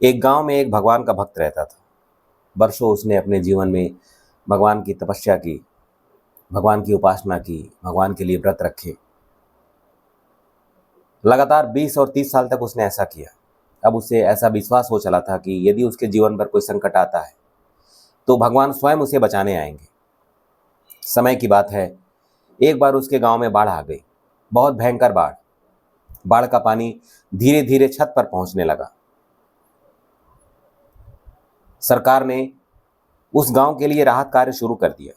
एक गांव में एक भगवान का भक्त रहता था। वर्षों उसने अपने जीवन में भगवान की तपस्या की, भगवान की उपासना की, भगवान के लिए व्रत रखे। लगातार 20 और 30 साल तक उसने ऐसा किया। अब उसे ऐसा विश्वास हो चला था कि यदि उसके जीवन पर कोई संकट आता है तो भगवान स्वयं उसे बचाने आएंगे। समय की बात है, एक बार उसके गांव में बाढ़ आ गई। बहुत भयंकर बाढ़। बाढ़ का पानी धीरे धीरे छत पर पहुंचने लगा। सरकार ने उस गांव के लिए राहत कार्य शुरू कर दिया।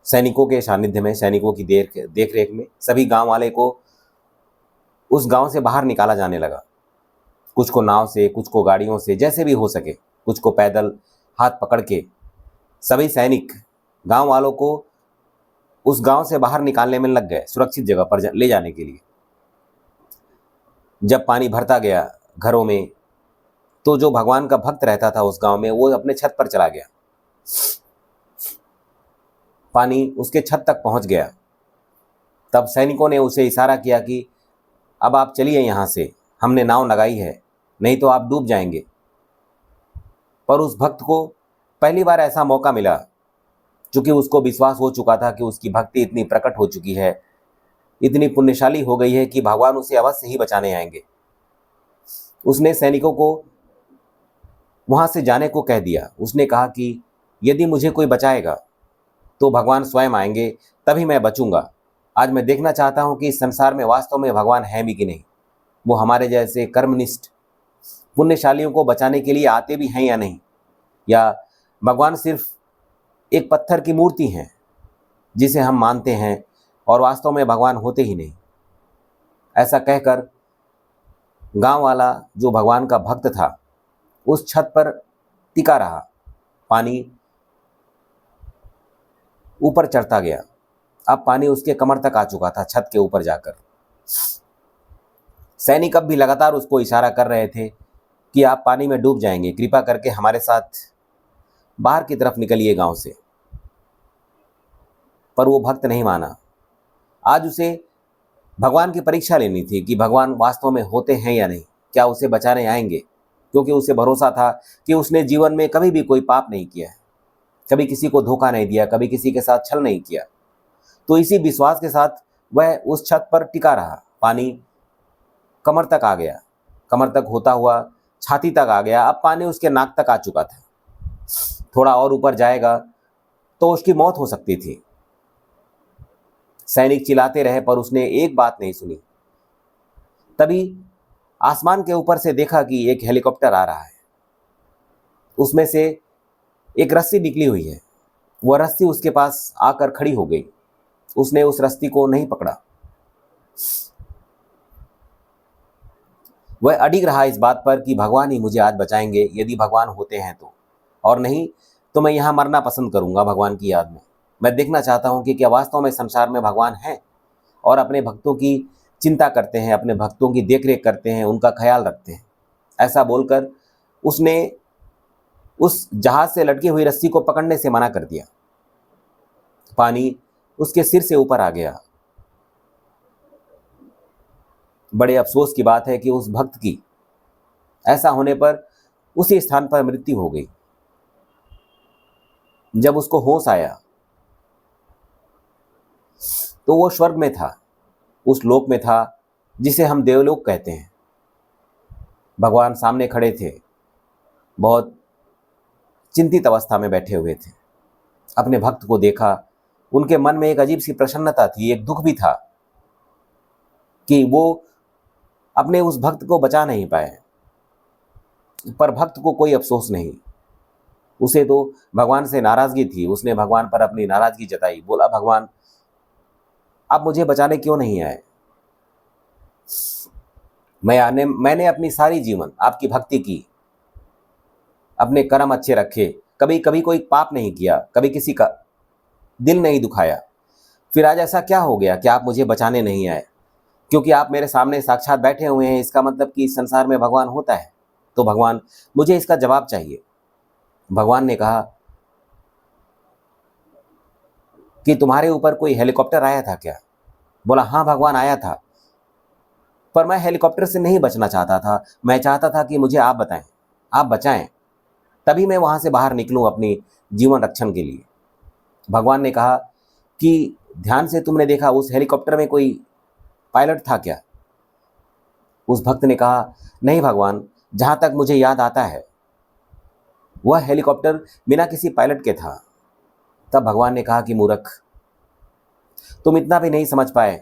सैनिकों के सानिध्य में, सैनिकों की देख रेख में सभी गांव वाले को उस गांव से बाहर निकाला जाने लगा। कुछ को नाव से, कुछ को गाड़ियों से, जैसे भी हो सके, कुछ को पैदल हाथ पकड़ के सभी सैनिक गांव वालों को उस गांव से बाहर निकालने में लग गए, सुरक्षित जगह पर ले जाने के लिए। जब पानी भरता गया घरों में, तो जो भगवान का भक्त रहता था उस गांव में, वो अपने छत पर चला गया। पानी उसके छत तक पहुंच गया। तब सैनिकों ने उसे इशारा किया कि अब आप चलिए यहाँ से, हमने नाव लगाई है, नहीं तो आप डूब जाएंगे। पर उस भक्त को पहली बार ऐसा मौका मिला, क्योंकि उसको विश्वास हो चुका था कि उसकी भक्ति इतनी प्रकट हो चुकी है, इतनी पुण्यशाली हो गई है कि भगवान उसे अवश्य ही बचाने आएंगे। उसने सैनिकों को वहां से जाने को कह दिया। उसने कहा कि यदि मुझे कोई बचाएगा तो भगवान स्वयं आएंगे, तभी मैं बचूंगा। आज मैं देखना चाहता हूं कि इस संसार में वास्तव में भगवान है भी कि नहीं। वो हमारे जैसे कर्मनिष्ठ पुण्यशालियों को बचाने के लिए आते भी हैं या नहीं, या भगवान सिर्फ एक पत्थर की मूर्ति हैं जिसे हम मानते हैं और वास्तव में भगवान होते ही नहीं। ऐसा कहकर गांव वाला जो भगवान का भक्त था उस छत पर टिका रहा। पानी ऊपर चढ़ता गया। अब पानी उसके कमर तक आ चुका था छत के ऊपर जाकर। सैनिक अब भी लगातार उसको इशारा कर रहे थे कि आप पानी में डूब जाएंगे, कृपा करके हमारे साथ बाहर की तरफ निकलिए गांव से। पर वो भक्त नहीं माना। आज उसे भगवान की परीक्षा लेनी थी कि भगवान वास्तव में होते हैं या नहीं, क्या उसे बचाने आएंगे। क्योंकि उसे भरोसा था कि उसने जीवन में कभी भी कोई पाप नहीं किया है, कभी किसी को धोखा नहीं दिया, कभी किसी के साथ छल नहीं किया। तो इसी विश्वास के साथ वह उस छत पर टिका रहा। पानी कमर तक आ गया, कमर तक होता हुआ छाती तक आ गया। अब पानी उसके नाक तक आ चुका था। थोड़ा और ऊपर जाएगा तो उसकी मौत हो सकती थी। सैनिक चिल्लाते रहे पर उसने एक बात नहीं सुनी। तभी आसमान के ऊपर से देखा कि एक हेलीकॉप्टर आ रहा है। उसमें से एक रस्सी निकली हुई है। वह रस्सी उसके पास आकर खड़ी हो गई। उसने उस रस्सी को नहीं पकड़ा। वह अडिग रहा इस बात पर कि भगवान ही मुझे आज बचाएंगे, यदि भगवान होते हैं तो, और नहीं तो मैं यहाँ मरना पसंद करूंगा भगवान की याद में। मैं देखना चाहता हूँ कि क्या वास्तव में संसार में भगवान है और अपने भक्तों की चिंता करते हैं, अपने भक्तों की देखरेख करते हैं, उनका ख्याल रखते हैं। ऐसा बोलकर उसने उस जहाज से लटकी हुई रस्सी को पकड़ने से मना कर दिया। पानी उसके सिर से ऊपर आ गया। बड़े अफसोस की बात है कि उस भक्त की ऐसा होने पर उसी स्थान पर मृत्यु हो गई। जब उसको होश आया तो वो स्वर्ग में था, उस लोक में था जिसे हम देवलोक कहते हैं। भगवान सामने खड़े थे, बहुत चिंतित अवस्था में बैठे हुए थे। अपने भक्त को देखा, उनके मन में एक अजीब सी प्रसन्नता थी, एक दुख भी था कि वो अपने उस भक्त को बचा नहीं पाए। पर भक्त को कोई अफसोस नहीं। उसे तो भगवान से नाराजगी थी। उसने भगवान पर अपनी नाराजगी जताई। बोला, भगवान आप मुझे बचाने क्यों नहीं आए। मैंने अपनी सारी जीवन आपकी भक्ति की, अपने कर्म अच्छे रखे, कभी कभी कोई पाप नहीं किया, कभी किसी का दिल नहीं दुखाया। फिर आज ऐसा क्या हो गया कि आप मुझे बचाने नहीं आए। क्योंकि आप मेरे सामने साक्षात बैठे हुए हैं, इसका मतलब कि इस संसार में भगवान होता है। तो भगवान, मुझे इसका जवाब चाहिए। भगवान ने कहा कि तुम्हारे ऊपर कोई हेलीकॉप्टर आया था क्या। बोला, हाँ भगवान, आया था। पर मैं हेलीकॉप्टर से नहीं बचना चाहता था, मैं चाहता था कि मुझे आप बताएं, आप बचाएं, तभी मैं वहाँ से बाहर निकलूं अपनी जीवन रक्षण के लिए। भगवान ने कहा कि ध्यान से तुमने देखा उस हेलीकॉप्टर में कोई पायलट था क्या? उस भक्त ने कहा, नहीं भगवान, जहाँ तक मुझे याद आता है वह हेलीकॉप्टर बिना किसी पायलट के था। तब भगवान ने कहा कि मूर्ख, तुम इतना भी नहीं समझ पाए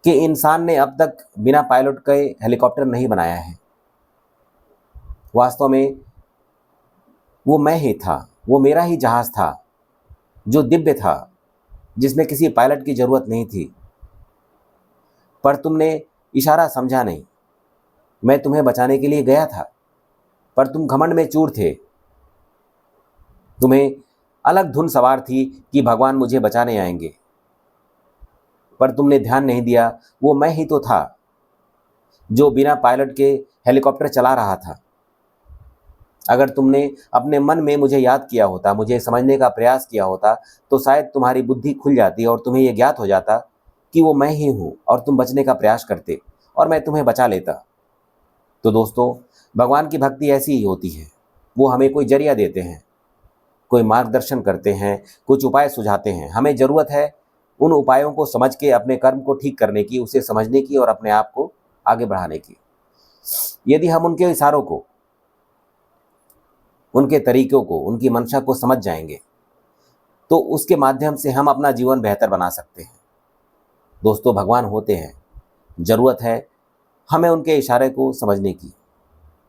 कि इंसान ने अब तक बिना पायलट के हेलीकॉप्टर नहीं बनाया है। वास्तव में वो मैं ही था, वो मेरा ही जहाज था जो दिव्य था, जिसमें किसी पायलट की जरूरत नहीं थी। पर तुमने इशारा समझा नहीं। मैं तुम्हें बचाने के लिए गया था, पर तुम घमंड में चूर थे। तुम्हें अलग धुन सवार थी कि भगवान मुझे बचाने आएंगे, पर तुमने ध्यान नहीं दिया वो मैं ही तो था जो बिना पायलट के हेलीकॉप्टर चला रहा था। अगर तुमने अपने मन में मुझे याद किया होता, मुझे समझने का प्रयास किया होता, तो शायद तुम्हारी बुद्धि खुल जाती और तुम्हें यह ज्ञात हो जाता कि वो मैं ही हूँ, और तुम बचने का प्रयास करते और मैं तुम्हें बचा लेता। तो दोस्तों, भगवान की भक्ति ऐसी ही होती है। वो हमें कोई जरिया देते हैं, कोई मार्गदर्शन करते हैं, कुछ उपाय सुझाते हैं। हमें ज़रूरत है उन उपायों को समझ के अपने कर्म को ठीक करने की, उसे समझने की और अपने आप को आगे बढ़ाने की। यदि हम उनके इशारों को, उनके तरीकों को, उनकी मंशा को समझ जाएंगे, तो उसके माध्यम से हम अपना जीवन बेहतर बना सकते हैं। दोस्तों, भगवान होते हैं, ज़रूरत है हमें उनके इशारे को समझने की,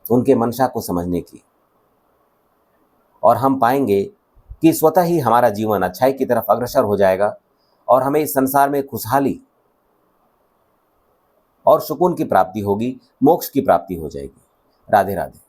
उनके मंशा को समझने की, और हम पाएंगे कि स्वतः ही हमारा जीवन अच्छाई की तरफ अग्रसर हो जाएगा और हमें इस संसार में खुशहाली और सुकून की प्राप्ति होगी, मोक्ष की प्राप्ति हो जाएगी। राधे राधे।